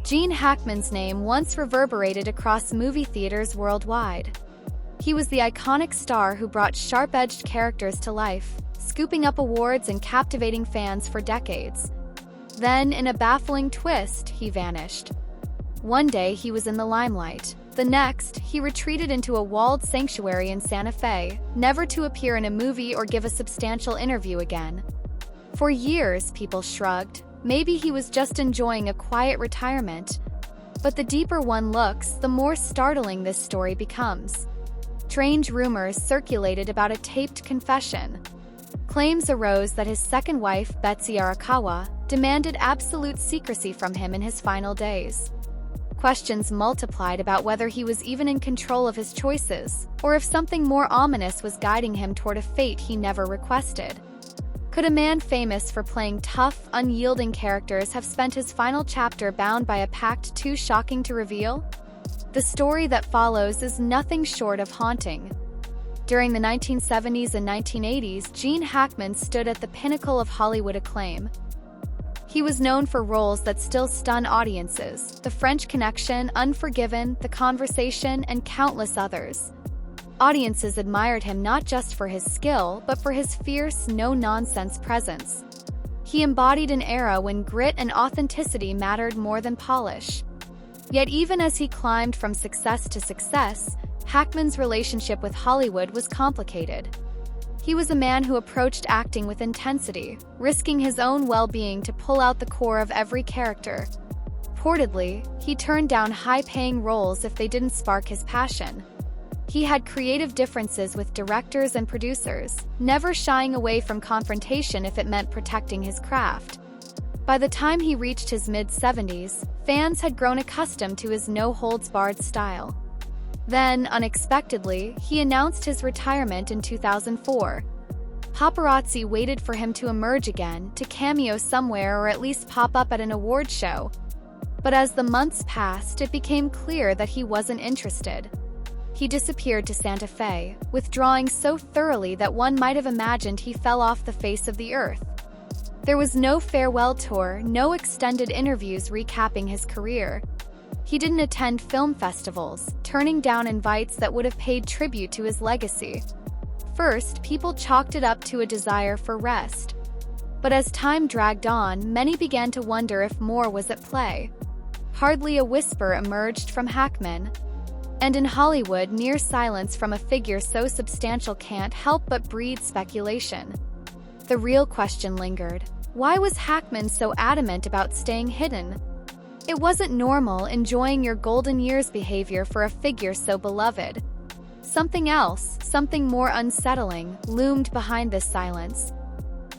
Gene Hackman's name once reverberated across movie theaters worldwide. He was the iconic star who brought sharp-edged characters to life, scooping up awards and captivating fans for decades. Then, in a baffling twist, he vanished. One day he was in the limelight. The next, he retreated into a walled sanctuary in Santa Fe, never to appear in a movie or give a substantial interview again. For years, people shrugged. Maybe he was just enjoying a quiet retirement. But the deeper one looks, the more startling this story becomes. Strange rumors circulated about a taped confession. Claims arose that his second wife, Betsy Arakawa, demanded absolute secrecy from him in his final days. Questions multiplied about whether he was even in control of his choices, or if something more ominous was guiding him toward a fate he never requested. Could a man famous for playing tough, unyielding characters have spent his final chapter bound by a pact too shocking to reveal? The story that follows is nothing short of haunting. During the 1970s and 1980s, Gene Hackman stood at the pinnacle of Hollywood acclaim. He was known for roles that still stun audiences: The French Connection, Unforgiven, The Conversation, and countless others. Audiences admired him not just for his skill, but for his fierce, no-nonsense presence. He embodied an era when grit and authenticity mattered more than polish. Yet even as he climbed from success to success, Hackman's relationship with Hollywood was complicated. He was a man who approached acting with intensity, risking his own well-being to pull out the core of every character. Reportedly, he turned down high-paying roles if they didn't spark his passion. He had creative differences with directors and producers, never shying away from confrontation if it meant protecting his craft. By the time he reached his mid-70s, fans had grown accustomed to his no-holds-barred style. Then, unexpectedly, he announced his retirement in 2004. Paparazzi waited for him to emerge again, to cameo somewhere or at least pop up at an award show. But as the months passed, it became clear that he wasn't interested. He disappeared to Santa Fe, withdrawing so thoroughly that one might have imagined he fell off the face of the earth. There was no farewell tour, no extended interviews recapping his career. He didn't attend film festivals, turning down invites that would have paid tribute to his legacy. First, people chalked it up to a desire for rest. But as time dragged on, many began to wonder if more was at play. Hardly a whisper emerged from Hackman. And in Hollywood, near silence from a figure so substantial can't help but breed speculation. The real question lingered: why was Hackman so adamant about staying hidden? It wasn't normal enjoying your golden years behavior for a figure so beloved. Something else, something more unsettling, loomed behind this silence.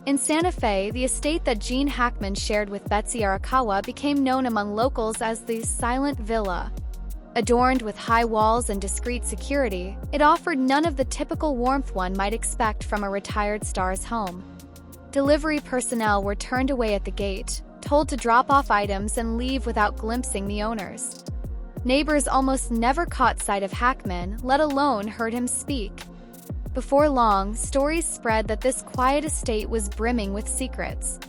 In Santa Fe, the estate that Gene Hackman shared with Betsy Arakawa became known among locals as the Silent Villa. Adorned with high walls and discreet security, it offered none of the typical warmth one might expect from a retired star's home. Delivery personnel were turned away at the gate, told to drop off items and leave without glimpsing the owners. Neighbors almost never caught sight of Hackman, let alone heard him speak. Before long, stories spread that this quiet estate was brimming with secrets.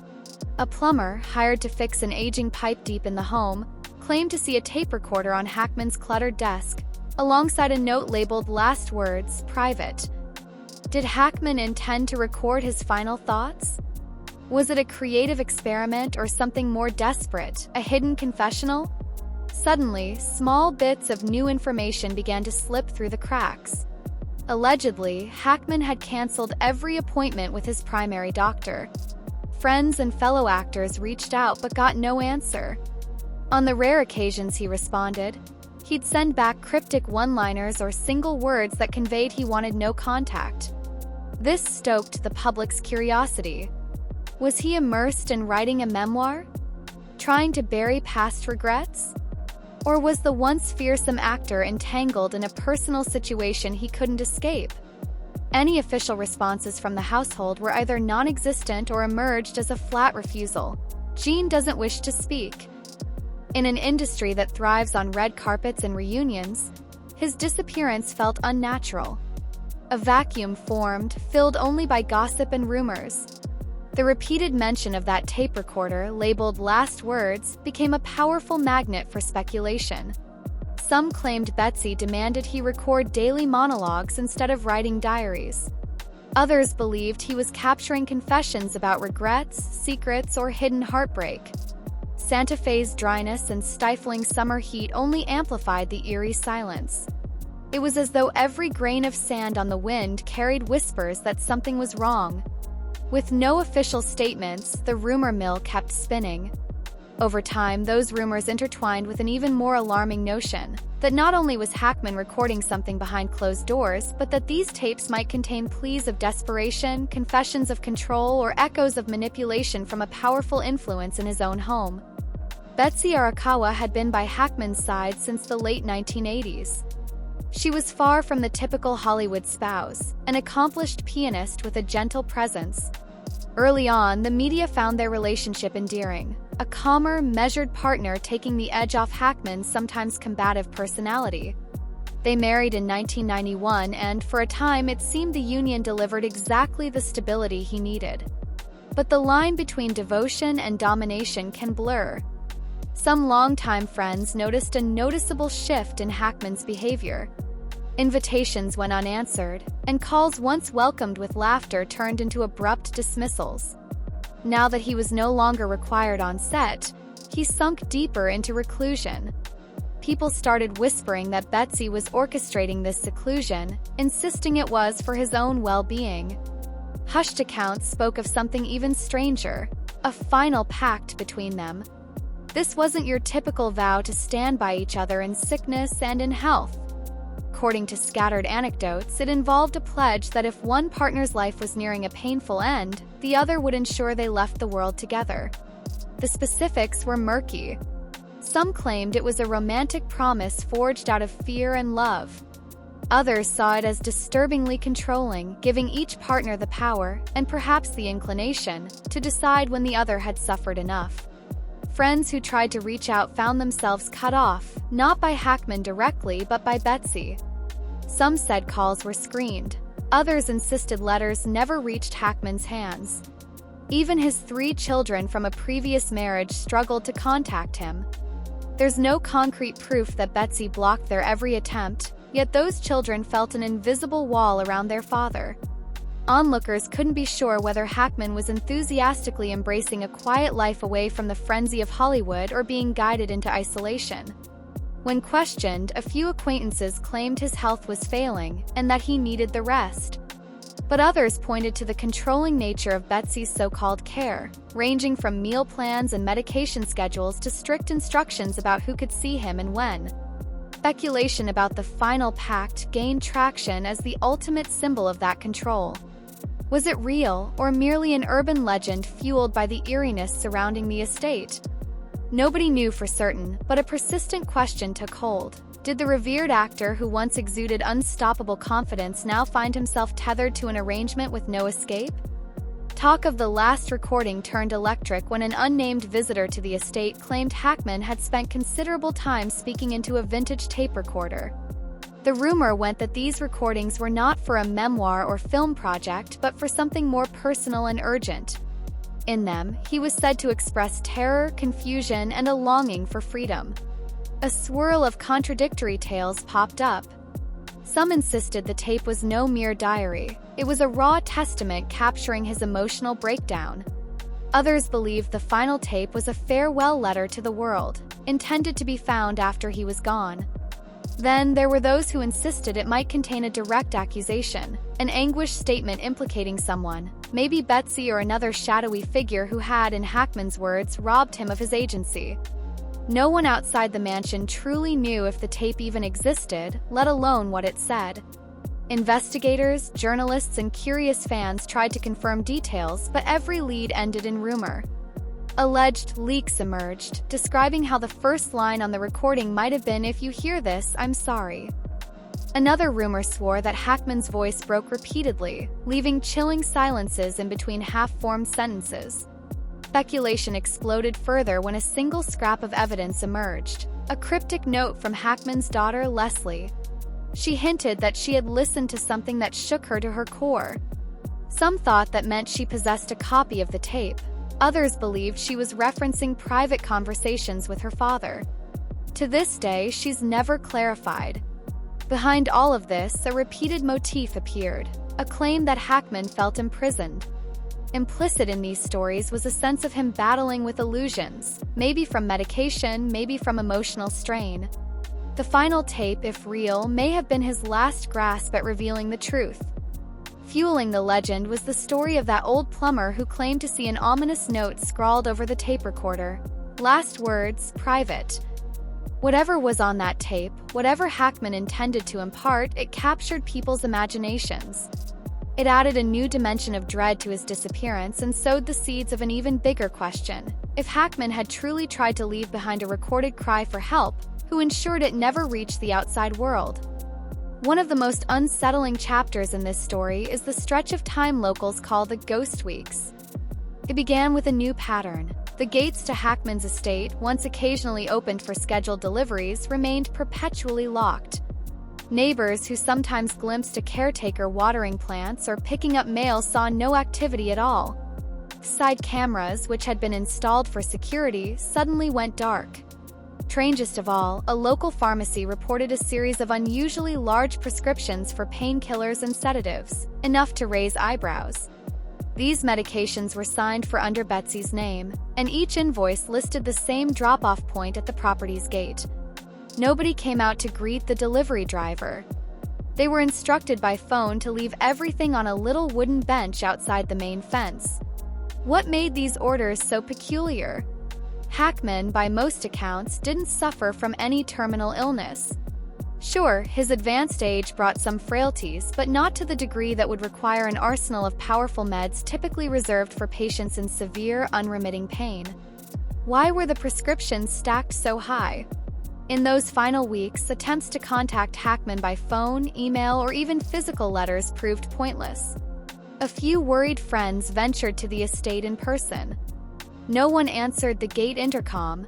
A plumber, hired to fix an aging pipe deep in the home, claimed to see a tape recorder on Hackman's cluttered desk, alongside a note labeled "Last Words, Private." Did Hackman intend to record his final thoughts? Was it a creative experiment or something more desperate, a hidden confessional? Suddenly, small bits of new information began to slip through the cracks. Allegedly, Hackman had canceled every appointment with his primary doctor. Friends and fellow actors reached out but got no answer. On the rare occasions he responded, he'd send back cryptic one-liners or single words that conveyed he wanted no contact. This stoked the public's curiosity. Was he immersed in writing a memoir? Trying to bury past regrets? Or was the once fearsome actor entangled in a personal situation he couldn't escape? Any official responses from the household were either non-existent or emerged as a flat refusal. Gene doesn't wish to speak. In an industry that thrives on red carpets and reunions, his disappearance felt unnatural. A vacuum formed, filled only by gossip and rumors. The repeated mention of that tape recorder, labeled "Last Words," became a powerful magnet for speculation. Some claimed Betsy demanded he record daily monologues instead of writing diaries. Others believed he was capturing confessions about regrets, secrets, or hidden heartbreak. Santa Fe's dryness and stifling summer heat only amplified the eerie silence. It was as though every grain of sand on the wind carried whispers that something was wrong. With no official statements, the rumor mill kept spinning. Over time, those rumors intertwined with an even more alarming notion, that not only was Hackman recording something behind closed doors, but that these tapes might contain pleas of desperation, confessions of control, or echoes of manipulation from a powerful influence in his own home. Betsy Arakawa had been by Hackman's side since the late 1980s. She was far from the typical Hollywood spouse, an accomplished pianist with a gentle presence. Early on, the media found their relationship endearing, a calmer, measured partner taking the edge off Hackman's sometimes combative personality. They married in 1991, and for a time it seemed the union delivered exactly the stability he needed. But the line between devotion and domination can blur. Some longtime friends noticed a noticeable shift in Hackman's behavior. Invitations went unanswered, and calls once welcomed with laughter turned into abrupt dismissals. Now that he was no longer required on set, he sunk deeper into reclusion. People started whispering that Betsy was orchestrating this seclusion, insisting it was for his own well-being. Hushed accounts spoke of something even stranger, a final pact between them. This wasn't your typical vow to stand by each other in sickness and in health. According to scattered anecdotes, it involved a pledge that if one partner's life was nearing a painful end, the other would ensure they left the world together. The specifics were murky. Some claimed it was a romantic promise forged out of fear and love. Others saw it as disturbingly controlling, giving each partner the power, and perhaps the inclination, to decide when the other had suffered enough. Friends who tried to reach out found themselves cut off, not by Hackman directly but by Betsy. Some said calls were screened. Others insisted letters never reached Hackman's hands. Even his 3 children from a previous marriage struggled to contact him. There's no concrete proof that Betsy blocked their every attempt, yet those children felt an invisible wall around their father. Onlookers couldn't be sure whether Hackman was enthusiastically embracing a quiet life away from the frenzy of Hollywood or being guided into isolation. When questioned, a few acquaintances claimed his health was failing and that he needed the rest. But others pointed to the controlling nature of Betsy's so-called care, ranging from meal plans and medication schedules to strict instructions about who could see him and when. Speculation about the final pact gained traction as the ultimate symbol of that control. Was it real, or merely an urban legend fueled by the eeriness surrounding the estate? Nobody knew for certain, but a persistent question took hold. Did the revered actor who once exuded unstoppable confidence now find himself tethered to an arrangement with no escape? Talk of the last recording turned electric when an unnamed visitor to the estate claimed Hackman had spent considerable time speaking into a vintage tape recorder. The rumor went that these recordings were not for a memoir or film project but for something more personal and urgent. In them, he was said to express terror, confusion, and a longing for freedom. A swirl of contradictory tales popped up. Some insisted the tape was no mere diary. It was a raw testament capturing his emotional breakdown. Others believed the final tape was a farewell letter to the world, intended to be found after he was gone. Then there were those who insisted it might contain a direct accusation, an anguished statement implicating someone, maybe Betsy or another shadowy figure who had, in Hackman's words, robbed him of his agency. No one outside the mansion truly knew if the tape even existed, let alone what it said. Investigators, journalists, and curious fans tried to confirm details, but every lead ended in rumor. Alleged leaks emerged, describing how the first line on the recording might have been, "If you hear this, I'm sorry." Another rumor swore that Hackman's voice broke repeatedly, leaving chilling silences in between half-formed sentences. Speculation exploded further when a single scrap of evidence emerged, a cryptic note from Hackman's daughter, Leslie. She hinted that she had listened to something that shook her to her core. Some thought that meant she possessed a copy of the tape. Others believed she was referencing private conversations with her father. To this day, she's never clarified. Behind all of this, a repeated motif appeared, a claim that Hackman felt imprisoned. Implicit in these stories was a sense of him battling with illusions, maybe from medication, maybe from emotional strain. The final tape, if real, may have been his last grasp at revealing the truth. Fueling the legend was the story of that old plumber who claimed to see an ominous note scrawled over the tape recorder. Last words, private. Whatever was on that tape, whatever Hackman intended to impart, it captured people's imaginations. It added a new dimension of dread to his disappearance and sowed the seeds of an even bigger question. If Hackman had truly tried to leave behind a recorded cry for help, who ensured it never reached the outside world? One of the most unsettling chapters in this story is the stretch of time locals call the Ghost Weeks. It began with a new pattern. The gates to Hackman's estate, once occasionally opened for scheduled deliveries, remained perpetually locked. Neighbors who sometimes glimpsed a caretaker watering plants or picking up mail saw no activity at all. Side cameras, which had been installed for security, suddenly went dark. Strangest of all, a local pharmacy reported a series of unusually large prescriptions for painkillers and sedatives, enough to raise eyebrows. These medications were signed for under Betsy's name, and each invoice listed the same drop-off point at the property's gate. Nobody came out to greet the delivery driver. They were instructed by phone to leave everything on a little wooden bench outside the main fence. What made these orders so peculiar? Hackman, by most accounts, didn't suffer from any terminal illness. Sure, his advanced age brought some frailties, but not to the degree that would require an arsenal of powerful meds typically reserved for patients in severe, unremitting pain. Why were the prescriptions stacked so high? In those final weeks, attempts to contact Hackman by phone, email, or even physical letters proved pointless. A few worried friends ventured to the estate in person. No one answered the gate intercom.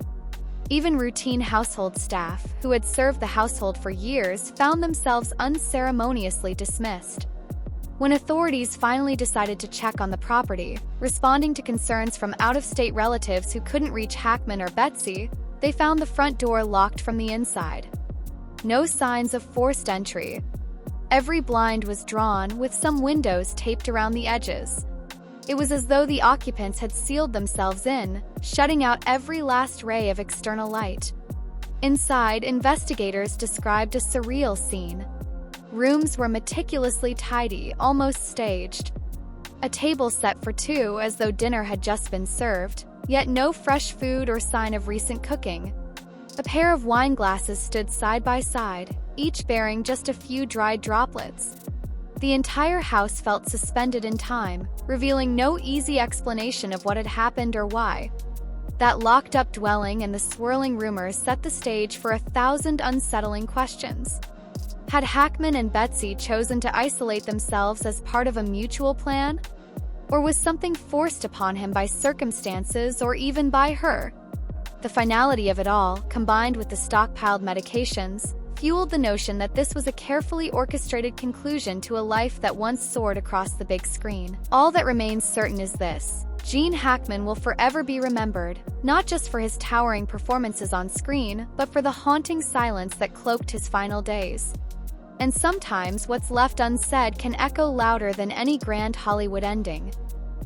Even routine household staff, who had served the household for years, found themselves unceremoniously dismissed. When authorities finally decided to check on the property, responding to concerns from out-of-state relatives who couldn't reach Hackman or Betsy, they found the front door locked from the inside. No signs of forced entry. Every blind was drawn, with some windows taped around the edges. It was as though the occupants had sealed themselves in, shutting out every last ray of external light. Inside, investigators described a surreal scene. Rooms were meticulously tidy, almost staged. A table set for two, as though dinner had just been served, yet no fresh food or sign of recent cooking. A pair of wine glasses stood side by side, each bearing just a few dried droplets. The entire house felt suspended in time, revealing no easy explanation of what had happened or why. That locked-up dwelling and the swirling rumors set the stage for 1,000 unsettling questions. Had Hackman and Betsy chosen to isolate themselves as part of a mutual plan? Or was something forced upon him by circumstances or even by her? The finality of it all, combined with the stockpiled medications, fueled the notion that this was a carefully orchestrated conclusion to a life that once soared across the big screen. All that remains certain is this: Gene Hackman will forever be remembered, not just for his towering performances on screen, but for the haunting silence that cloaked his final days. And sometimes what's left unsaid can echo louder than any grand Hollywood ending.